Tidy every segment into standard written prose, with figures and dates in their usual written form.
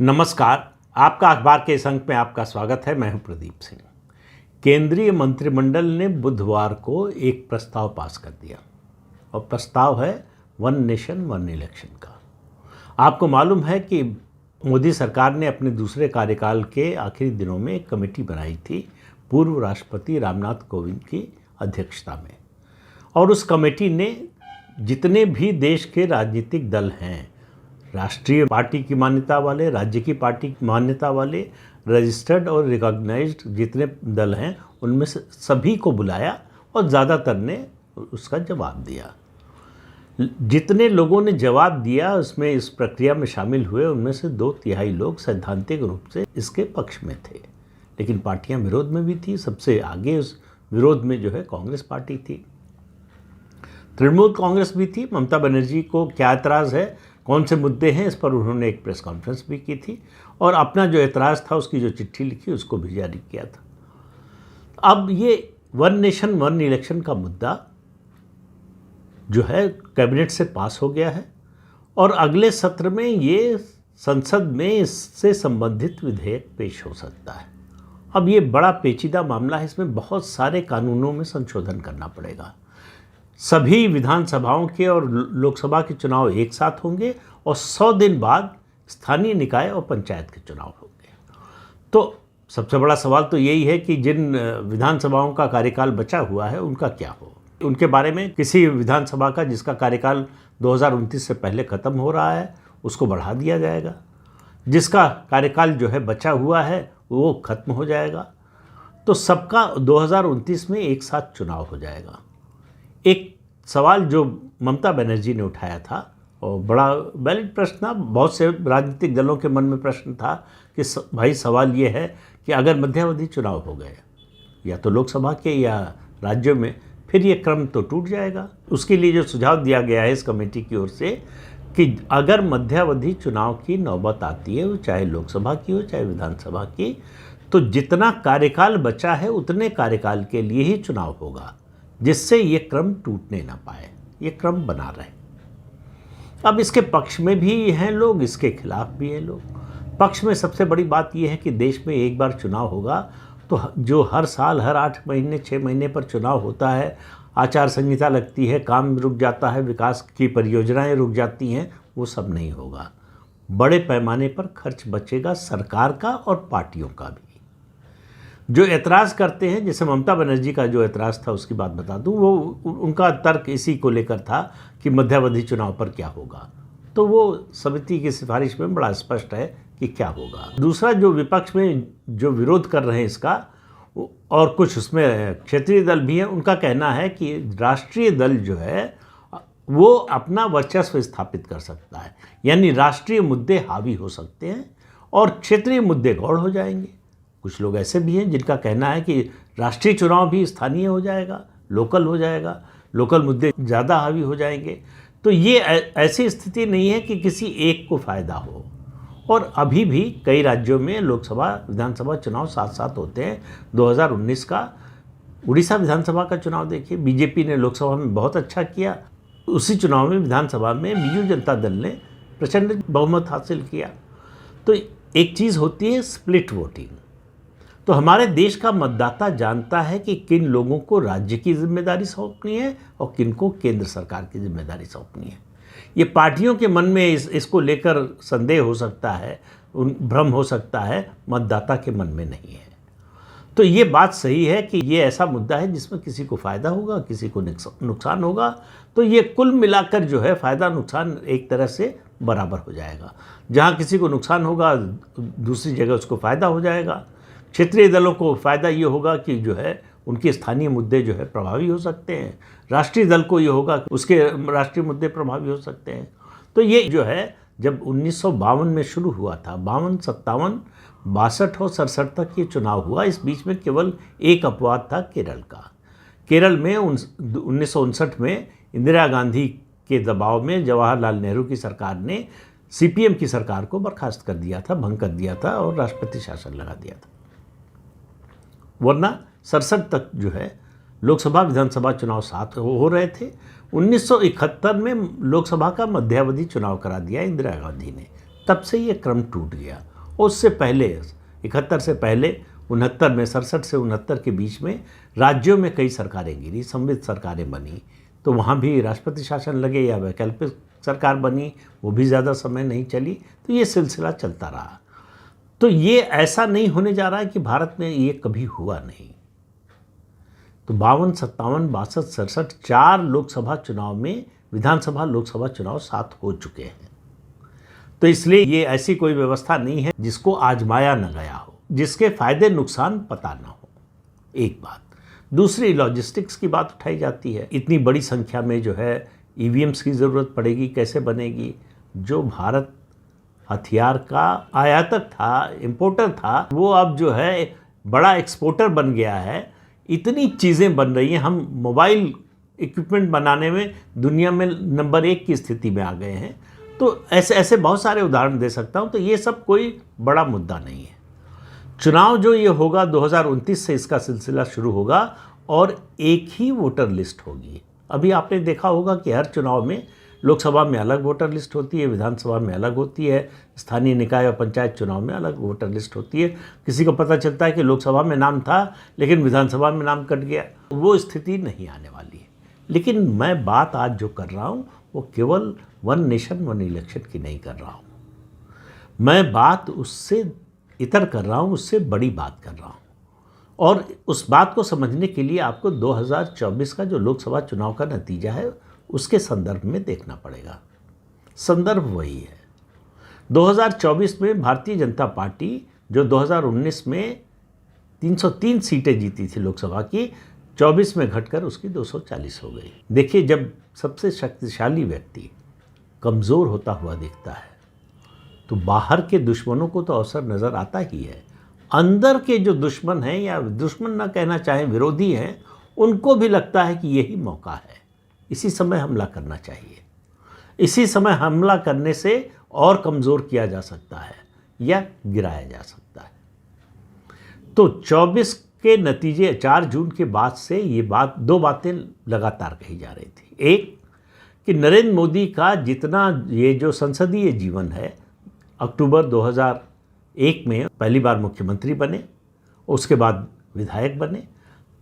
नमस्कार। आपका अखबार के इस अंक में आपका स्वागत है। मैं हूं प्रदीप सिंह। केंद्रीय मंत्रिमंडल ने बुधवार को एक प्रस्ताव पास कर दिया और प्रस्ताव है वन नेशन वन इलेक्शन का। आपको मालूम है कि मोदी सरकार ने अपने दूसरे कार्यकाल के आखिरी दिनों में एक कमेटी बनाई थी पूर्व राष्ट्रपति रामनाथ कोविंद की अध्यक्षता में, और उस कमेटी ने जितने भी देश के राजनीतिक दल हैं, राष्ट्रीय पार्टी की मान्यता वाले, राज्य की पार्टी की मान्यता वाले, रजिस्टर्ड और रिकॉग्नाइज्ड जितने दल हैं, उनमें से सभी को बुलाया और ज़्यादातर ने उसका जवाब दिया। जितने लोगों ने जवाब दिया उसमें इस प्रक्रिया में शामिल हुए, उनमें से 2/3 लोग सैद्धांतिक रूप से इसके पक्ष में थे, लेकिन पार्टियां विरोध में भी थी। सबसे आगे उस विरोध में जो है कांग्रेस पार्टी थी, तृणमूल कांग्रेस भी थी। ममता बनर्जी को क्या एतराज़ है, कौन से मुद्दे हैं, इस पर उन्होंने एक प्रेस कॉन्फ्रेंस भी की थी और अपना जो एतराज़ था, उसकी जो चिट्ठी लिखी, उसको भी जारी किया था। अब ये वन नेशन वन इलेक्शन का मुद्दा जो है कैबिनेट से पास हो गया है और अगले सत्र में ये संसद में इससे संबंधित विधेयक पेश हो सकता है। अब ये बड़ा पेचीदा मामला है, इसमें बहुत सारे कानूनों में संशोधन करना पड़ेगा। सभी विधानसभाओं के और लोकसभा के चुनाव एक साथ होंगे और 100 दिन बाद स्थानीय निकाय और पंचायत के चुनाव होंगे। तो सबसे बड़ा सवाल तो यही है कि जिन विधानसभाओं का कार्यकाल बचा हुआ है उनका क्या हो। उनके बारे में किसी विधानसभा का जिसका कार्यकाल 2029 से पहले ख़त्म हो रहा है उसको बढ़ा दिया जाएगा, जिसका कार्यकाल जो है बचा हुआ है वो खत्म हो जाएगा। तो सबका 2029 में एक साथ चुनाव हो जाएगा। एक सवाल जो ममता बनर्जी ने उठाया था और बड़ा वैलिड प्रश्न था, बहुत से राजनीतिक दलों के मन में प्रश्न था कि भाई सवाल ये है कि अगर मध्यावधि चुनाव हो गए या तो लोकसभा के या राज्यों में, फिर ये क्रम तो टूट जाएगा। उसके लिए जो सुझाव दिया गया है इस कमेटी की ओर से कि अगर मध्यावधि चुनाव की नौबत आती है, वो चाहे लोकसभा की हो चाहे विधानसभा की, तो जितना कार्यकाल बचा है उतने कार्यकाल के लिए ही चुनाव होगा, जिससे ये क्रम टूटने ना पाए, ये क्रम बना रहे। अब इसके पक्ष में भी हैं लोग, इसके खिलाफ भी हैं लोग। पक्ष में सबसे बड़ी बात यह है कि देश में एक बार चुनाव होगा तो जो हर साल हर 8 महीने 6 महीने पर चुनाव होता है, आचार संहिता लगती है, काम रुक जाता है, विकास की परियोजनाएं रुक जाती हैं, वो सब नहीं होगा। बड़े पैमाने पर खर्च बचेगा सरकार का और पार्टियों का भी। जो एतराज़ करते हैं, जैसे ममता बनर्जी का जो एतराज़ था उसकी बात बता दूं, वो उनका तर्क इसी को लेकर था कि मध्यावधि चुनाव पर क्या होगा। तो वो समिति की सिफारिश में बड़ा स्पष्ट है कि क्या होगा। दूसरा, जो विपक्ष में जो विरोध कर रहे हैं इसका, और कुछ उसमें क्षेत्रीय दल भी हैं, उनका कहना है कि राष्ट्रीय दल जो है वो अपना वर्चस्व स्थापित कर सकता है, यानी राष्ट्रीय मुद्दे हावी हो सकते हैं और क्षेत्रीय मुद्दे गौड़ हो जाएंगे। कुछ लोग ऐसे भी हैं जिनका कहना है कि राष्ट्रीय चुनाव भी स्थानीय हो जाएगा, लोकल हो जाएगा, लोकल मुद्दे ज़्यादा हावी हो जाएंगे। तो ये ऐसी स्थिति नहीं है कि किसी एक को फ़ायदा हो। और अभी भी कई राज्यों में लोकसभा विधानसभा चुनाव साथ साथ होते हैं। 2019 का उड़ीसा विधानसभा का चुनाव देखिए, बीजेपी ने लोकसभा में बहुत अच्छा किया, उसी चुनाव में विधानसभा में बीजू जनता दल ने प्रचंड बहुमत हासिल किया। तो एक चीज़ होती है स्प्लिट वोटिंग। तो हमारे देश का मतदाता जानता है कि किन लोगों को राज्य की जिम्मेदारी सौंपनी है और किन को केंद्र सरकार की जिम्मेदारी सौंपनी है। ये पार्टियों के मन में इसको लेकर संदेह हो सकता है, भ्रम हो सकता है, मतदाता के मन में नहीं है। तो ये बात सही है कि ये ऐसा मुद्दा है जिसमें किसी को फ़ायदा होगा, किसी को नुकसान होगा। तो ये कुल मिलाकर जो है फ़ायदा नुकसान एक तरह से बराबर हो जाएगा। जहाँ किसी को नुकसान होगा दूसरी जगह उसको फ़ायदा हो जाएगा। क्षेत्रीय दलों को फ़ायदा ये होगा कि जो है उनके स्थानीय मुद्दे जो है प्रभावी हो सकते हैं, राष्ट्रीय दल को ये होगा कि उसके राष्ट्रीय मुद्दे प्रभावी हो सकते हैं। तो ये जो है जब 1952 में शुरू हुआ था, 52, 57, 62 और 67 तक ये चुनाव हुआ। इस बीच में केवल एक अपवाद था केरल का। केरल में 1959 में इंदिरा गांधी के दबाव में जवाहरलाल नेहरू की सरकार ने CPM की सरकार को बर्खास्त कर दिया था, भंग कर दिया था और राष्ट्रपति शासन लगा दिया था। वरना 67 तक जो है लोकसभा विधानसभा चुनाव साथ हो रहे थे। 1971 में लोकसभा का मध्यावधि चुनाव करा दिया इंदिरा गांधी ने, तब से ये क्रम टूट गया और उससे पहले 71 से पहले 69 में, 67 से 69 के बीच में राज्यों में कई सरकारें गिरी, समवित सरकारें बनी, तो वहाँ भी राष्ट्रपति शासन लगे या वैकल्पिक सरकार बनी, वो भी ज़्यादा समय नहीं चली, तो ये सिलसिला चलता रहा। तो ये ऐसा नहीं होने जा रहा है कि भारत में ये कभी हुआ नहीं। तो 52, 57, 62, 67 4 लोकसभा चुनाव में विधानसभा लोकसभा चुनाव साथ हो चुके हैं। तो इसलिए ये ऐसी कोई व्यवस्था नहीं है जिसको आजमाया न गया हो, जिसके फायदे नुकसान पता ना हो। एक बात। दूसरी, लॉजिस्टिक्स की बात उठाई जाती है। इतनी बड़ी संख्या में जो है ईवीएम्स की ज़रूरत पड़ेगी, कैसे बनेगी? जो भारत हथियार का आयातक था, इंपोर्टर था, वो अब जो है बड़ा एक्सपोर्टर बन गया है। इतनी चीज़ें बन रही हैं, हम मोबाइल इक्विपमेंट बनाने में दुनिया में नंबर 1 की स्थिति में आ गए हैं। तो ऐसे ऐसे बहुत सारे उदाहरण दे सकता हूँ। तो ये सब कोई बड़ा मुद्दा नहीं है। चुनाव जो ये होगा 2029 से इसका सिलसिला शुरू होगा और एक ही वोटर लिस्ट होगी। अभी आपने देखा होगा कि हर चुनाव में लोकसभा में अलग वोटर लिस्ट होती है, विधानसभा में अलग होती है, स्थानीय निकाय और पंचायत चुनाव में अलग वोटर लिस्ट होती है। किसी को पता चलता है कि लोकसभा में नाम था लेकिन विधानसभा में नाम कट गया। वो स्थिति नहीं आने वाली है। लेकिन मैं बात आज जो कर रहा हूँ वो केवल वन नेशन वन इलेक्शन की नहीं कर रहा हूँ। मैं बात उससे इतर कर रहा हूँ, उससे बड़ी बात कर रहा हूँ। और उस बात को समझने के लिए आपको 2024 का जो लोकसभा चुनाव का नतीजा है उसके संदर्भ में देखना पड़ेगा। संदर्भ वही है। 2024 में भारतीय जनता पार्टी जो 2019 में 303 सीटें जीती थी लोकसभा की, 24 में घटकर उसकी 240 हो गई। देखिए, जब सबसे शक्तिशाली व्यक्ति कमज़ोर होता हुआ दिखता है तो बाहर के दुश्मनों को तो अवसर नज़र आता ही है। अंदर के जो दुश्मन हैं, या दुश्मन ना कहना चाहें, विरोधी हैं, उनको भी लगता है कि यही मौका है, इसी समय हमला करना चाहिए। इसी समय हमला करने से और कमज़ोर किया जा सकता है या गिराया जा सकता है। तो 24 के नतीजे 4 जून के बाद से ये बात, 2 बातें लगातार कही जा रही थी। एक कि नरेंद्र मोदी का जितना ये जो संसदीय जीवन है, अक्टूबर 2001 में पहली बार मुख्यमंत्री बने, उसके बाद विधायक बने,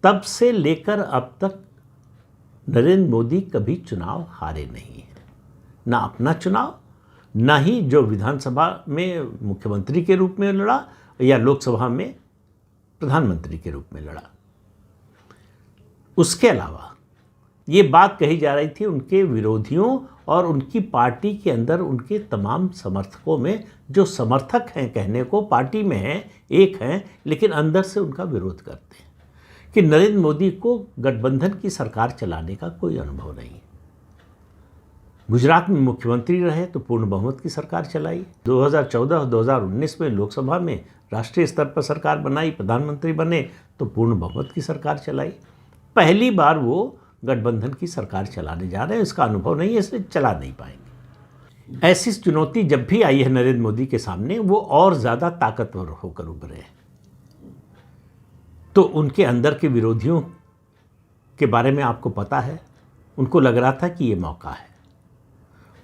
तब से लेकर अब तक नरेंद्र मोदी कभी चुनाव हारे नहीं हैं। ना अपना चुनाव, ना ही जो विधानसभा में मुख्यमंत्री के रूप में लड़ा या लोकसभा में प्रधानमंत्री के रूप में लड़ा। उसके अलावा ये बात कही जा रही थी उनके विरोधियों और उनकी पार्टी के अंदर उनके तमाम समर्थकों में, जो समर्थक हैं कहने को पार्टी में हैं, एक हैं, लेकिन अंदर से उनका विरोध करते हैं कि नरेंद्र मोदी को गठबंधन की सरकार चलाने का कोई अनुभव नहीं। गुजरात में मुख्यमंत्री रहे तो पूर्ण बहुमत की सरकार चलाई। 2014 और 2019 में लोकसभा में राष्ट्रीय स्तर पर सरकार बनाई, प्रधानमंत्री बने तो पूर्ण बहुमत की सरकार चलाई। पहली बार वो गठबंधन की सरकार चलाने जा रहे हैं, इसका अनुभव नहीं है, इसलिए चला नहीं पाएंगे। ऐसी चुनौती जब भी आई है नरेंद्र मोदी के सामने, वो और ज़्यादा ताकतवर होकर उभरे हैं। तो उनके अंदर के विरोधियों के बारे में आपको पता है, उनको लग रहा था कि ये मौका है,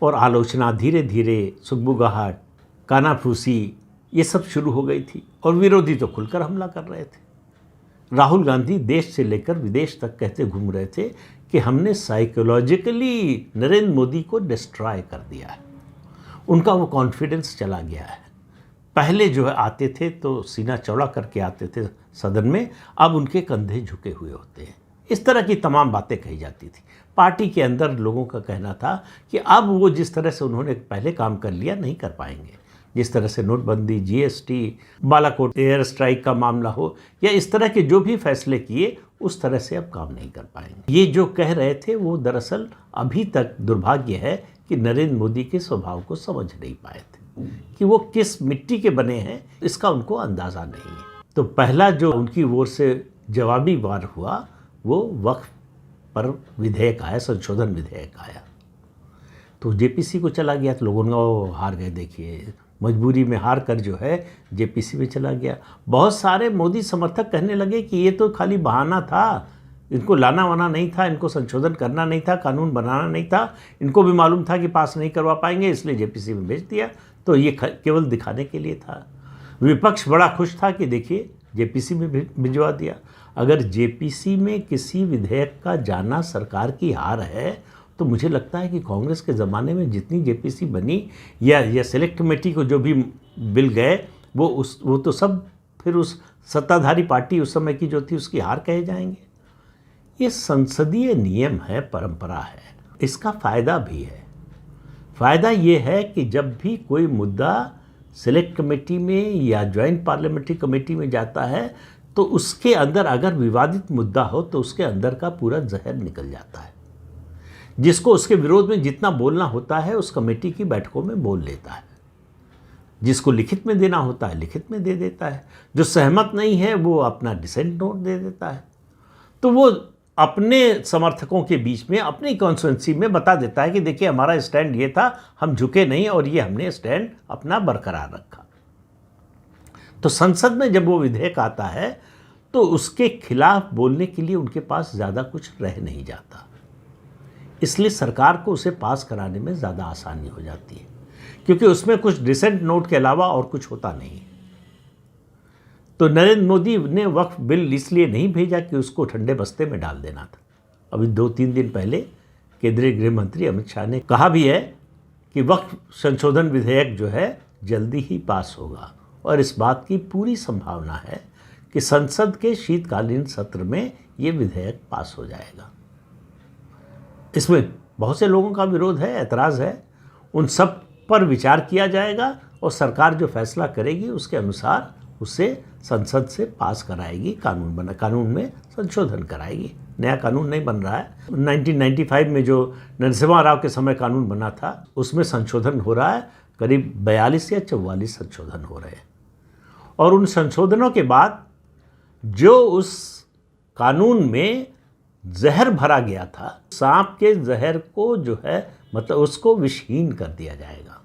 और आलोचना धीरे धीरे, सुगबुगाहट, कानाफूसी, ये सब शुरू हो गई थी, और विरोधी तो खुलकर हमला कर रहे थे। राहुल गांधी देश से लेकर विदेश तक कहते घूम रहे थे कि हमने साइकोलॉजिकली नरेंद्र मोदी को डिस्ट्रॉय कर दिया है। उनका वो कॉन्फिडेंस चला गया है। पहले जो है आते थे तो सीना चौड़ा करके आते थे सदन में, अब उनके कंधे झुके हुए होते हैं। इस तरह की तमाम बातें कही जाती थी। पार्टी के अंदर लोगों का कहना था कि अब वो जिस तरह से उन्होंने पहले काम कर लिया नहीं कर पाएंगे। जिस तरह से नोटबंदी, जीएसटी, बालाकोट एयर स्ट्राइक का मामला हो, या इस तरह के जो भी फैसले किए, उस तरह से अब काम नहीं कर पाएंगे। ये जो कह रहे थे वो दरअसल अभी तक दुर्भाग्य है कि नरेंद्र मोदी के स्वभाव को समझ नहीं पाए थे कि वो किस मिट्टी के बने हैं, इसका उनको अंदाज़ा नहीं है। तो पहला जो उनकी ओर से जवाबी वार हुआ वो वक्फ पर विधेयक आया, संशोधन विधेयक आया, तो जेपीसी को चला गया। तो लोगों ने हार गए, देखिए मजबूरी में हार कर जो है जेपीसी में चला गया। बहुत सारे मोदी समर्थक कहने लगे कि ये तो खाली बहाना था, इनको लाना वाना नहीं था, इनको संशोधन करना नहीं था, कानून बनाना नहीं था, इनको भी मालूम था कि पास नहीं करवा पाएंगे, इसलिए जेपीसी में भेज दिया, तो ये केवल दिखाने के लिए था। विपक्ष बड़ा खुश था कि देखिए जेपीसी में भिजवा दिया। अगर जेपीसी में किसी विधेयक का जाना सरकार की हार है तो मुझे लगता है कि कांग्रेस के ज़माने में जितनी जेपीसी बनी या सेलेक्ट कमेटी को जो भी बिल गए वो तो सब फिर उस सत्ताधारी पार्टी उस समय की जो थी उसकी हार कहे जाएंगे। ये संसदीय नियम है, परंपरा है, इसका फ़ायदा भी है। फ़ायदा ये है कि जब भी कोई मुद्दा सेलेक्ट कमेटी में या जॉइंट पार्लियामेंट्री कमेटी में जाता है तो उसके अंदर अगर विवादित मुद्दा हो तो उसके अंदर का पूरा जहर निकल जाता है। जिसको उसके विरोध में जितना बोलना होता है उस कमेटी की बैठकों में बोल लेता है, जिसको लिखित में देना होता है लिखित में दे देता है, जो सहमत नहीं है वो अपना डिसेंट नोट दे देता है। तो वो अपने समर्थकों के बीच में अपनी कॉन्स्टिट्यूंसी में बता देता है कि देखिए हमारा स्टैंड ये था, हम झुके नहीं और ये हमने स्टैंड अपना बरकरार रखा। तो संसद में जब वो विधेयक आता है तो उसके खिलाफ बोलने के लिए उनके पास ज़्यादा कुछ रह नहीं जाता, इसलिए सरकार को उसे पास कराने में ज़्यादा आसानी हो जाती है, क्योंकि उसमें कुछ डिसेंट नोट के अलावा और कुछ होता नहीं है। तो नरेंद्र मोदी ने वक्फ बिल इसलिए नहीं भेजा कि उसको ठंडे बस्ते में डाल देना था। अभी 2-3 दिन पहले केंद्रीय गृह मंत्री अमित शाह ने कहा भी है कि वक्फ संशोधन विधेयक जो है जल्दी ही पास होगा और इस बात की पूरी संभावना है कि संसद के शीतकालीन सत्र में ये विधेयक पास हो जाएगा। इसमें बहुत से लोगों का विरोध है, ऐतराज़ है, उन सब पर विचार किया जाएगा और सरकार जो फैसला करेगी उसके अनुसार उसे संसद से पास कराएगी, कानून में संशोधन कराएगी। नया कानून नहीं बन रहा है। 1995 में जो नरसिम्हा राव के समय कानून बना था उसमें संशोधन हो रहा है, करीब 42 या 44 संशोधन हो रहे हैं। और उन संशोधनों के बाद जो उस कानून में जहर भरा गया था, सांप के जहर को जो है मतलब उसको विषहीन कर दिया जाएगा।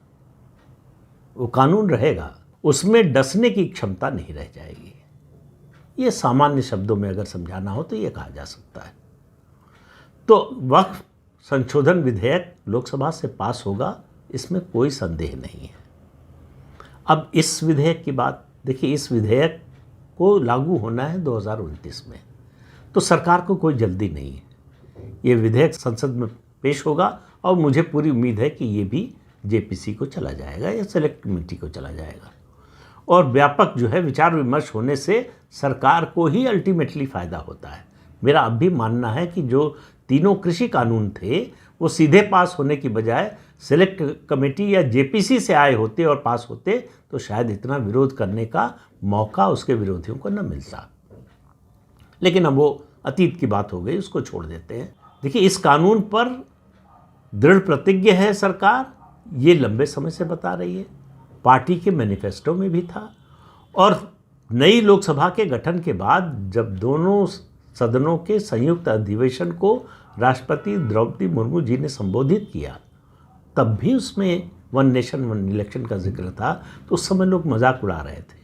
वो कानून रहेगा, उसमें डसने की क्षमता नहीं रह जाएगी। ये सामान्य शब्दों में अगर समझाना हो तो ये कहा जा सकता है। तो वक्फ संशोधन विधेयक लोकसभा से पास होगा, इसमें कोई संदेह नहीं है। अब इस विधेयक की बात देखिए, इस विधेयक को लागू होना है 2029 में, तो सरकार को कोई जल्दी नहीं है। ये विधेयक संसद में पेश होगा और मुझे पूरी उम्मीद है कि ये भी जेपीसी को चला जाएगा या सेलेक्ट कमेटी को चला जाएगा और व्यापक जो है विचार विमर्श होने से सरकार को ही अल्टीमेटली फ़ायदा होता है। मेरा अब भी मानना है कि जो तीनों कृषि कानून थे वो सीधे पास होने की बजाय सेलेक्ट कमेटी या जेपीसी से आए होते और पास होते तो शायद इतना विरोध करने का मौका उसके विरोधियों को न मिलता। लेकिन अब वो अतीत की बात हो गई, उसको छोड़ देते हैं। देखिए, इस कानून पर दृढ़ प्रतिज्ञ है सरकार, ये लंबे समय से बता रही है, पार्टी के मैनिफेस्टो में भी था और नई लोकसभा के गठन के बाद जब दोनों सदनों के संयुक्त अधिवेशन को राष्ट्रपति द्रौपदी मुर्मू जी ने संबोधित किया तब भी उसमें वन नेशन वन इलेक्शन का जिक्र था। तो उस समय लोग मजाक उड़ा रहे थे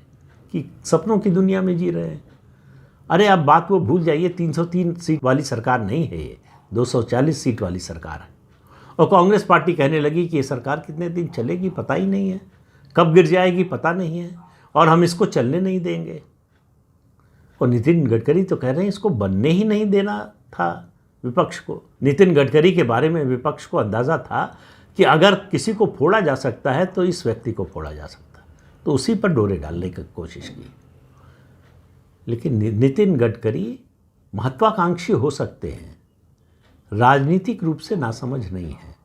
कि सपनों की दुनिया में जी रहे हैं। अरे अब बात वो भूल जाइए, 303 सीट वाली सरकार नहीं है, ये 240 सीट वाली सरकार है। और कांग्रेस पार्टी कहने लगी कि ये सरकार कितने दिन चलेगी पता ही नहीं है, कब गिर जाएगी पता नहीं है और हम इसको चलने नहीं देंगे। और नितिन गडकरी तो कह रहे हैं इसको बनने ही नहीं देना था विपक्ष को। नितिन गडकरी के बारे में विपक्ष को अंदाज़ा था कि अगर किसी को फोड़ा जा सकता है तो इस व्यक्ति को फोड़ा जा सकता है, तो उसी पर डोरे डालने की कोशिश की। लेकिन नितिन गडकरी महत्वाकांक्षी हो सकते हैं, राजनीतिक रूप से नासमझ नहीं है।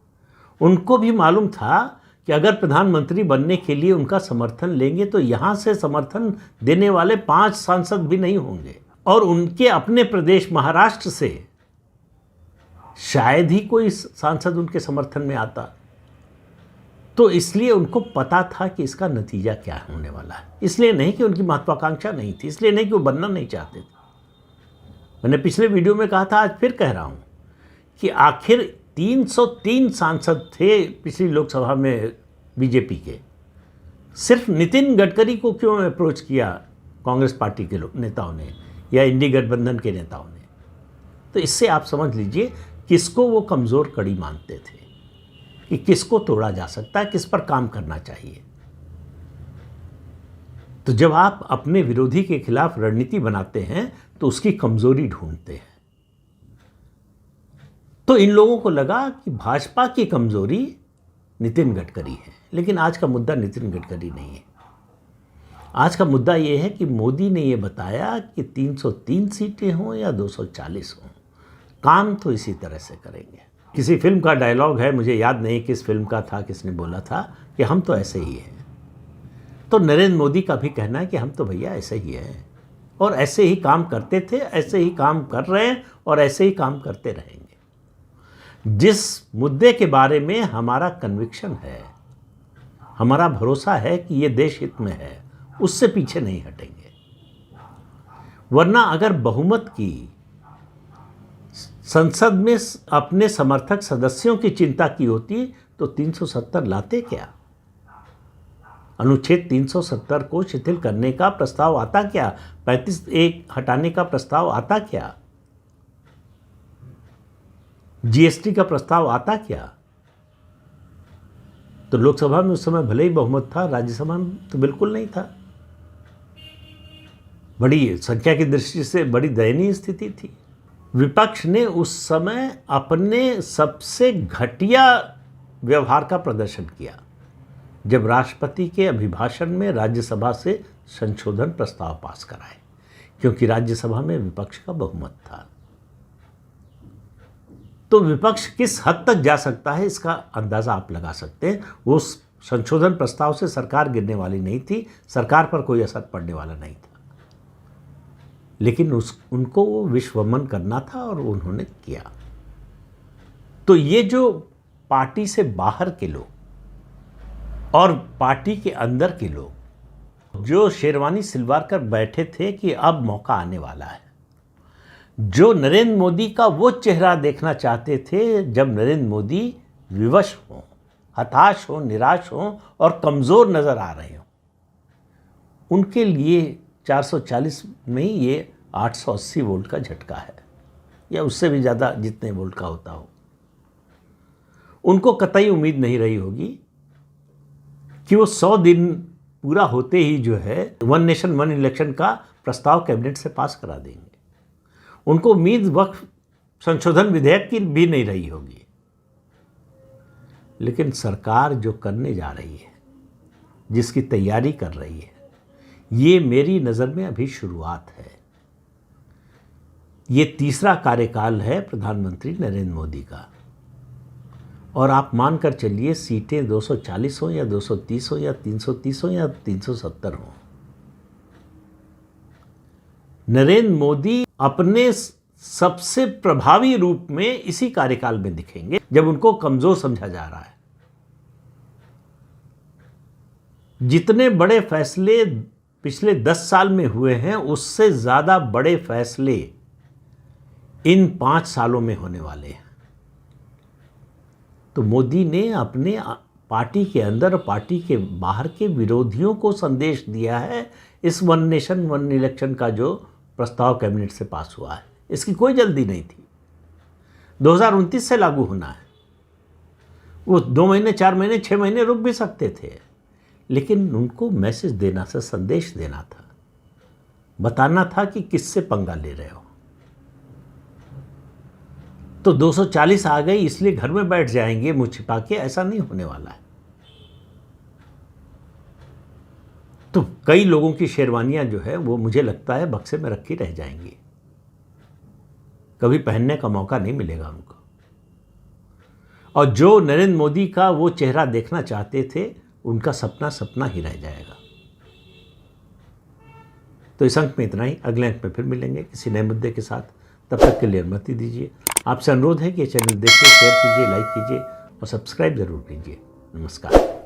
उनको भी मालूम था कि अगर प्रधानमंत्री बनने के लिए उनका समर्थन लेंगे तो यहाँ से समर्थन देने वाले 5 सांसद भी नहीं होंगे और उनके अपने प्रदेश महाराष्ट्र से शायद ही कोई सांसद उनके समर्थन में आता। तो इसलिए उनको पता था कि इसका नतीजा क्या होने वाला है। इसलिए नहीं कि उनकी महत्वाकांक्षा नहीं थी, इसलिए नहीं कि वो बनना नहीं चाहते थे। मैंने पिछले वीडियो में कहा था, आज फिर कह रहा हूँ कि आखिर 303 सांसद थे पिछली लोकसभा में बीजेपी के, सिर्फ नितिन गडकरी को क्यों अप्रोच किया कांग्रेस पार्टी के नेताओं ने या इंडी गठबंधन के नेताओं ने। तो इससे आप समझ लीजिए किसको वो कमज़ोर कड़ी मानते थे कि किसको तोड़ा जा सकता है, किस पर काम करना चाहिए। तो जब आप अपने विरोधी के खिलाफ रणनीति बनाते हैं तो उसकी कमजोरी ढूंढते हैं। तो इन लोगों को लगा कि भाजपा की कमजोरी नितिन गडकरी है, लेकिन आज का मुद्दा नितिन गडकरी नहीं है। आज का मुद्दा ये है कि मोदी ने ये बताया कि 303 सीटें हों या 240 हों, काम तो इसी तरह से करेंगे। किसी फिल्म का डायलॉग है, मुझे याद नहीं किस फिल्म का था, किसने बोला था कि हम तो ऐसे ही हैं। तो नरेंद्र मोदी का भी कहना है कि हम तो भैया ऐसे ही हैं और ऐसे ही काम करते थे, ऐसे ही काम कर रहे हैं और ऐसे ही काम करते रहेंगे। जिस मुद्दे के बारे में हमारा कन्विक्शन है, हमारा भरोसा है कि ये देश हित में है, उससे पीछे नहीं हटेंगे। वरना अगर बहुमत की संसद में अपने समर्थक सदस्यों की चिंता की होती तो 370 लाते क्या? अनुच्छेद 370 को शिथिल करने का प्रस्ताव आता क्या? 35A हटाने का प्रस्ताव आता क्या? जीएसटी का प्रस्ताव आता क्या? तो लोकसभा में उस समय भले ही बहुमत था, राज्यसभा में तो बिल्कुल नहीं था। बड़ी संख्या की दृष्टि से बड़ी दयनीय स्थिति थी। विपक्ष ने उस समय अपने सबसे घटिया व्यवहार का प्रदर्शन किया जब राष्ट्रपति के अभिभाषण में राज्यसभा से संशोधन प्रस्ताव पास कराए, क्योंकि राज्यसभा में विपक्ष का बहुमत था। तो विपक्ष किस हद तक जा सकता है इसका अंदाजा आप लगा सकते हैं। वो संशोधन प्रस्ताव से सरकार गिरने वाली नहीं थी, सरकार पर कोई असर पड़ने वाला नहीं था, लेकिन उनको वो विश्वमन करना था और उन्होंने किया। तो ये जो पार्टी से बाहर के लोग और पार्टी के अंदर के लोग जो शेरवानी सिलवार कर बैठे थे कि अब मौका आने वाला है, जो नरेंद्र मोदी का वो चेहरा देखना चाहते थे जब नरेंद्र मोदी विवश हों, हताश हों, निराश हों और कमज़ोर नज़र आ रहे हों, उनके लिए 440 में ही ये 880 वोल्ट का झटका है, या उससे भी ज़्यादा जितने वोल्ट का होता हो। उनको कतई उम्मीद नहीं रही होगी कि वो 100 दिन पूरा होते ही जो है वन नेशन वन इलेक्शन का प्रस्ताव कैबिनेट से पास करा देंगे। उनको उम्मीद वक्फ संशोधन विधेयक की भी नहीं रही होगी। लेकिन सरकार जो करने जा रही है, जिसकी तैयारी कर रही है, ये मेरी नज़र में अभी शुरुआत है। ये तीसरा कार्यकाल है प्रधानमंत्री नरेंद्र मोदी का, और आप मानकर चलिए सीटें 240 हो या 230 हो या 330 हो या 370 हो, नरेंद्र मोदी अपने सबसे प्रभावी रूप में इसी कार्यकाल में दिखेंगे जब उनको कमजोर समझा जा रहा है। जितने बड़े फैसले पिछले 10 साल में हुए हैं, उससे ज़्यादा बड़े फैसले इन 5 सालों में होने वाले हैं। तो मोदी ने अपने पार्टी के अंदर और पार्टी के बाहर के विरोधियों को संदेश दिया है। इस वन नेशन वन इलेक्शन का जो प्रस्ताव कैबिनेट से पास हुआ है, इसकी कोई जल्दी नहीं थी। 2029 से लागू होना है। वो 2 महीने, 4 महीने, 6 महीने रुक भी सकते थे, लेकिन उनको मैसेज देना था, संदेश देना था, बताना था कि किससे पंगा ले रहे हो। तो 240 आ गई इसलिए घर में बैठ जाएंगे मुंह छिपा के, ऐसा नहीं होने वाला है। तो कई लोगों की शेरवानियां जो है वो मुझे लगता है बक्से में रखी रह जाएंगी, कभी पहनने का मौका नहीं मिलेगा उनको। और जो नरेंद्र मोदी का वो चेहरा देखना चाहते थे, उनका सपना सपना ही रह जाएगा। तो इस अंक में इतना ही। अगले अंक में फिर मिलेंगे किसी नए मुद्दे के साथ। तब तक के लिए अनुमति दीजिए। आपसे अनुरोध है कि चैनल देखिए, शेयर कीजिए, लाइक कीजिए और सब्सक्राइब जरूर कीजिए। नमस्कार।